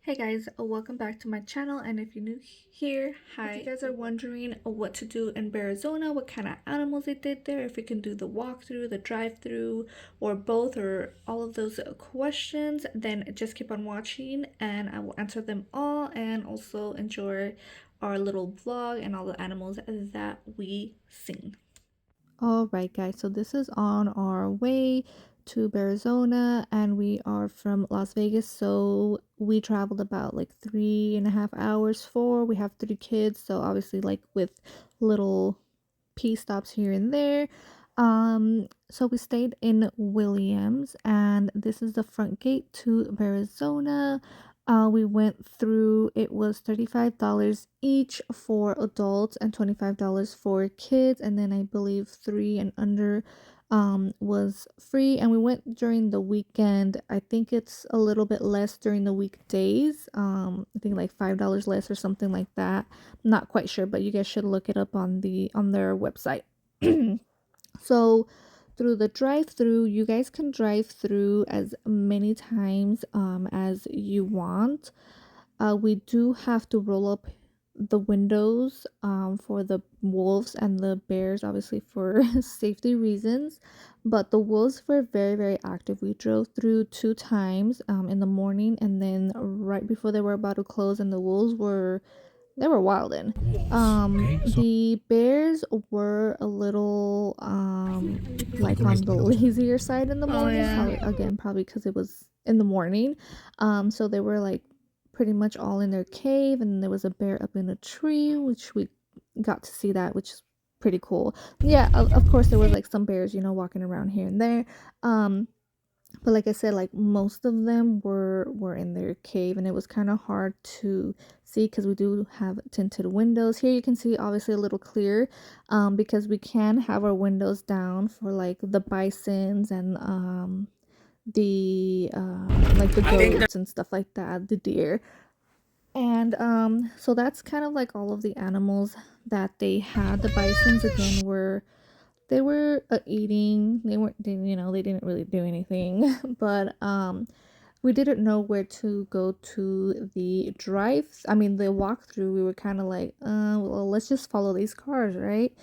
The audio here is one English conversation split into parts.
Hey guys, welcome back to my channel, and if you're new here, hi. If you guys are wondering what to do in Bearizona, what kind of animals they did there, if we can do the walkthrough, the drive-through, or both, or all of those questions, then just keep on watching and I will answer them all, and also enjoy our little vlog and all the animals that we seen. All right, guys, so this is on our way to Bearizona, and we are from Las Vegas, so we traveled about like 3.5 hours. We have 3 kids, so obviously like with little pee stops here and there. So we stayed in Williams, and this is the front gate to Arizona. We went through, it was $35 each for adults and $25 for kids, and then I believe 3 and under was free. And we went during the weekend. I think it's a little bit less during the weekdays. I think like $5 less or something like that. Not quite sure, but you guys should look it up on their website. So through the drive-through, you guys can drive through as many times as you want. We do have to roll up the windows for the wolves and the bears, obviously for safety reasons. But the wolves were very, very active. We drove through 2 times in the morning, and then right before they were about to close, and the wolves were, they were wildin'. The bears were a little like on the lazier side in the morning. Probably because it was in the morning. So they were like pretty much all in their cave, and there was a bear up in a tree, which we got to see that, which is pretty cool. Yeah, of course there was like some bears, walking around here and there. But like I said, like most of them were in their cave, and it was kind of hard to see because we do have tinted windows. Here you can see obviously a little clear, because we can have our windows down for like the bisons and the like the goats and stuff like that, the deer. And so that's kind of like all of the animals that they had. The bisons again were, they were eating. They didn't really do anything. But we didn't know where to go to the the walkthrough. We were kind of like, well, let's just follow these cars, right?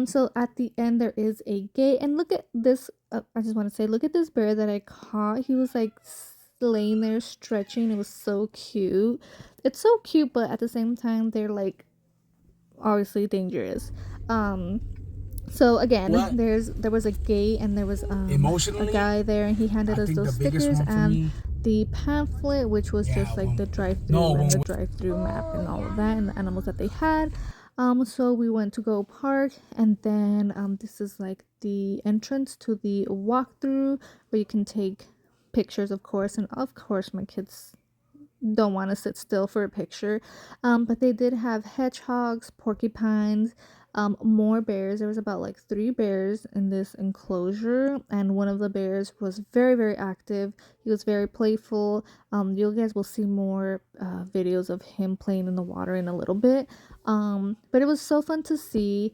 So at the end there is a gate, and look at this. I just want to say, look at this bear that I caught. He was like laying there stretching. It was so cute. It's so cute, but at the same time they're like obviously dangerous. So again, What? there was a gate, and there was a guy there, and he handed I us think the those biggest stickers one for and me, the pamphlet, which was just like the drive-through and the drive-through map and all of that, and the animals that they had. So we went to go park, and then this is like the entrance to the walkthrough where you can take pictures, of course, and of course my kids don't want to sit still for a picture. But they did have hedgehogs, porcupines, more bears. There was about like 3 bears in this enclosure, and one of the bears was very, very active. He was very playful. You guys will see more videos of him playing in the water in a little bit. But it was so fun to see.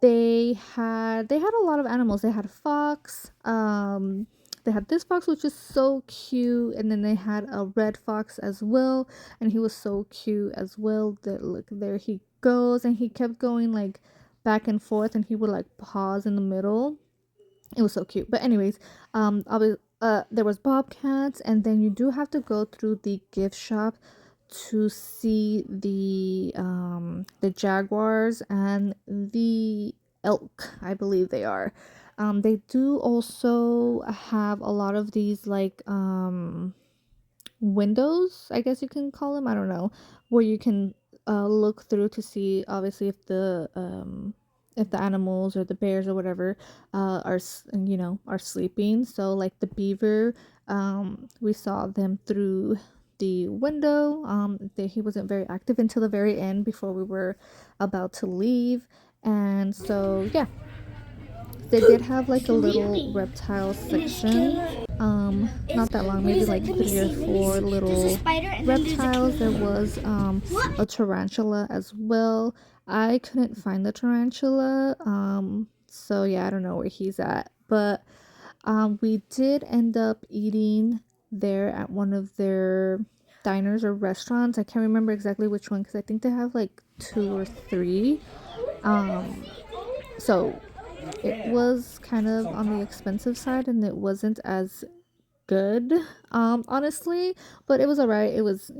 They had a lot of animals. They had a fox. They had this fox, which is so cute, and then they had a red fox as well, and he was so cute as well. That, look, there he goes, and he kept going like back and forth, and he would like pause in the middle. It was so cute. But anyways, there was bobcats, and then you do have to go through the gift shop to see the jaguars and the elk, I believe they are. They do also have a lot of these like windows, I guess you can call them, I don't know, where you can look through to see obviously if the animals or the bears or whatever are sleeping. So like the beaver, we saw them through the window. He wasn't very active until the very end before we were about to leave. And so yeah, they did have like a little reptile section. Not that long, maybe like 3 or 4 little reptiles. There was a tarantula as well. I couldn't find the tarantula. So yeah, I don't know where he's at. But we did end up eating there at one of their diners or restaurants. I can't remember exactly which one because I think they have like two or three. Um, so it was kind of on the expensive side and it wasn't as good, honestly, but it was alright. It was,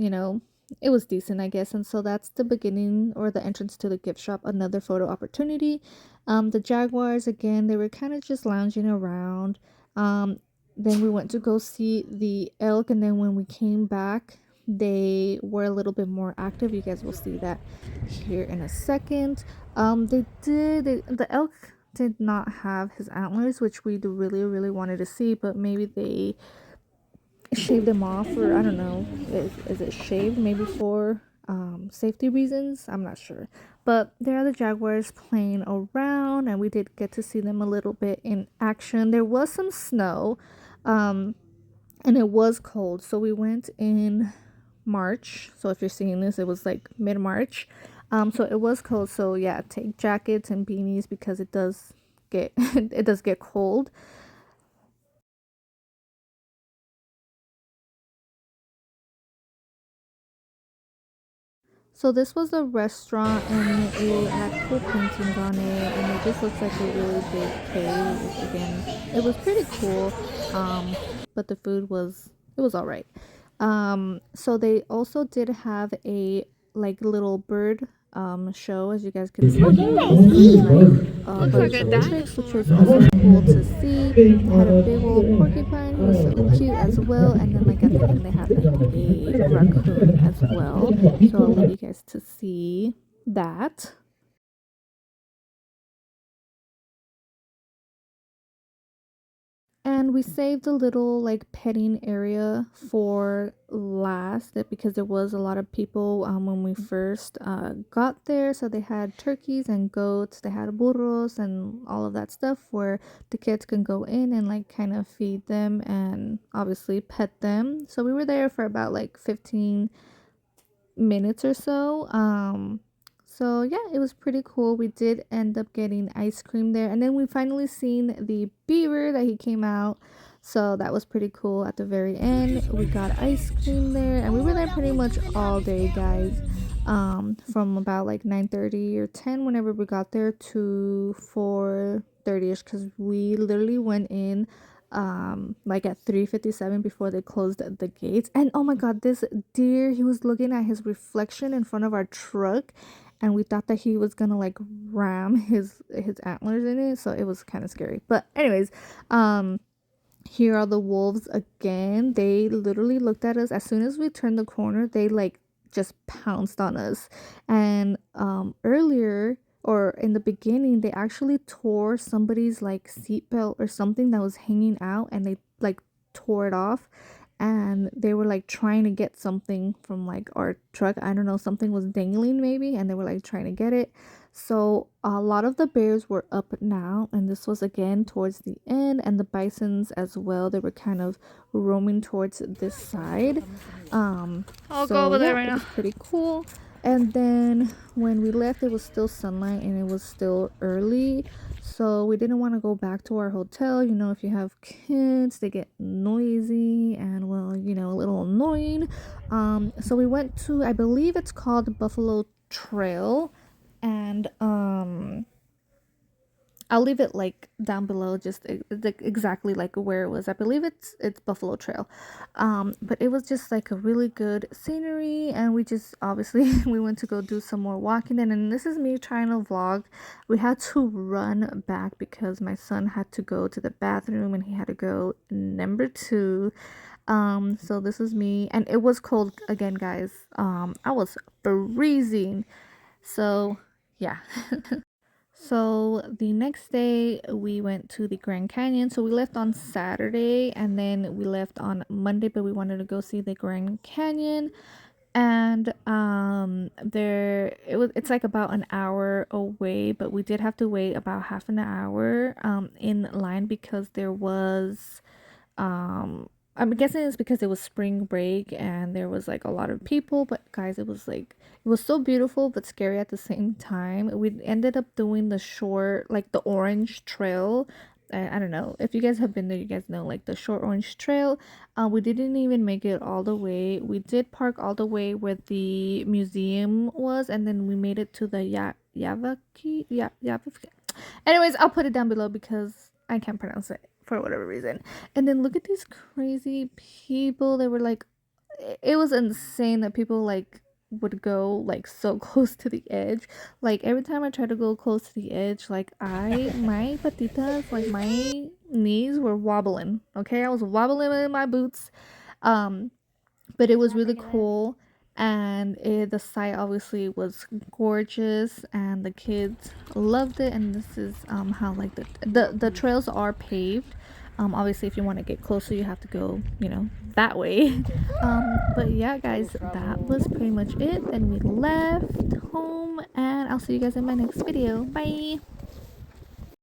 it was decent, I guess. And so that's the beginning or the entrance to the gift shop, another photo opportunity. The jaguars, again, they were kind of just lounging around. Then we went to go see the elk, and then when we came back, they were a little bit more active. You guys will see that here in a second. The elk did not have his antlers, which we do really wanted to see, but maybe they shaved them off, or I don't know, is it shaved maybe for safety reasons? I'm not sure, but there are the jaguars playing around, and we did get to see them a little bit in action. There was some snow, and it was cold, so we went in March. So if you're seeing this, it was like mid-March. So it was cold, so yeah, take jackets and beanies because it does get it does get cold. So this was a restaurant, and it had cool paintings on it, and it just looks like a really big cave. Again, it was pretty cool, but the food was, it was all right. So they also did have a like little bird show, as you guys can see here. It was really like birds of tricks, which was also cool to see. They had a big old porcupine. He was so cute as well. And then like at the end they had like a raccoon as well. So I'll leave you guys to see that. And we saved a little like petting area for last because there was a lot of people when we first got there. So they had turkeys and goats, they had burros and all of that stuff where the kids can go in and like kind of feed them and obviously pet them. So we were there for about like 15 minutes or so. So yeah, it was pretty cool. We did end up getting ice cream there, and then we finally seen the beaver that he came out. So that was pretty cool. At the very end, we got ice cream there, and we were there pretty much all day, guys. From about like 9:30 or 10 whenever we got there to 4:30ish, because we literally went in like at 3:57 before they closed the gates. And oh my god, this deer, he was looking at his reflection in front of our truck, and we thought that he was gonna like ram his antlers in it, so it was kind of scary. But anyways, here are the wolves again. They literally looked at us as soon as we turned the corner. They like just pounced on us. And earlier, or in the beginning, they actually tore somebody's like seatbelt or something that was hanging out, and they like tore it off, and they were like trying to get something from like our truck. I don't know, something was dangling maybe, and they were like trying to get it. So a lot of the bears were up now, and this was again towards the end, and the bisons as well. They were kind of roaming towards this side. I'll go over there right now. It was pretty cool. And then when we left, it was still sunlight and it was still early, so we didn't want to go back to our hotel. You know, if you have kids, they get noisy and, well, you know, a little annoying. So we went to, I believe it's called Buffalo Trail, and I'll leave it like down below, just exactly like where it was. I believe it's Buffalo Trail. But it was just like a really good scenery, and we just obviously we went to go do some more walking. And this is me trying to vlog. We had to run back because my son had to go to the bathroom and he had to go number two. So this is me, and it was cold again, guys. I was freezing. So yeah. So the next day we went to the Grand Canyon. So we left on Saturday and then we left on Monday, but we wanted to go see the Grand Canyon. And it's like about an hour away, but we did have to wait about half an hour in line because there was I'm guessing it's because it was spring break and there was like a lot of people. But guys, it was like, it was so beautiful but scary at the same time. We ended up doing the short, like the orange trail, I don't know if you guys have been there, you guys know, like the short orange trail. We didn't even make it all the way. We did park all the way where the museum was, and then we made it to the Yavaki. Yeah, Yavaki. Anyways, I'll put it down below because I can't pronounce it for whatever reason. And then look at these crazy people. They were like, it was insane that people like would go like so close to the edge. Like every time I tried to go close to the edge, like my patitas, like my knees were wobbling. Okay, I was wobbling in my boots. Um, but it was really cool, and the site obviously was gorgeous, and the kids loved it. And this is how like the trails are paved. Obviously if you want to get closer you have to go, you know, that way. But yeah guys, that was pretty much it. Then we left home, and I'll see you guys in my next video. Bye.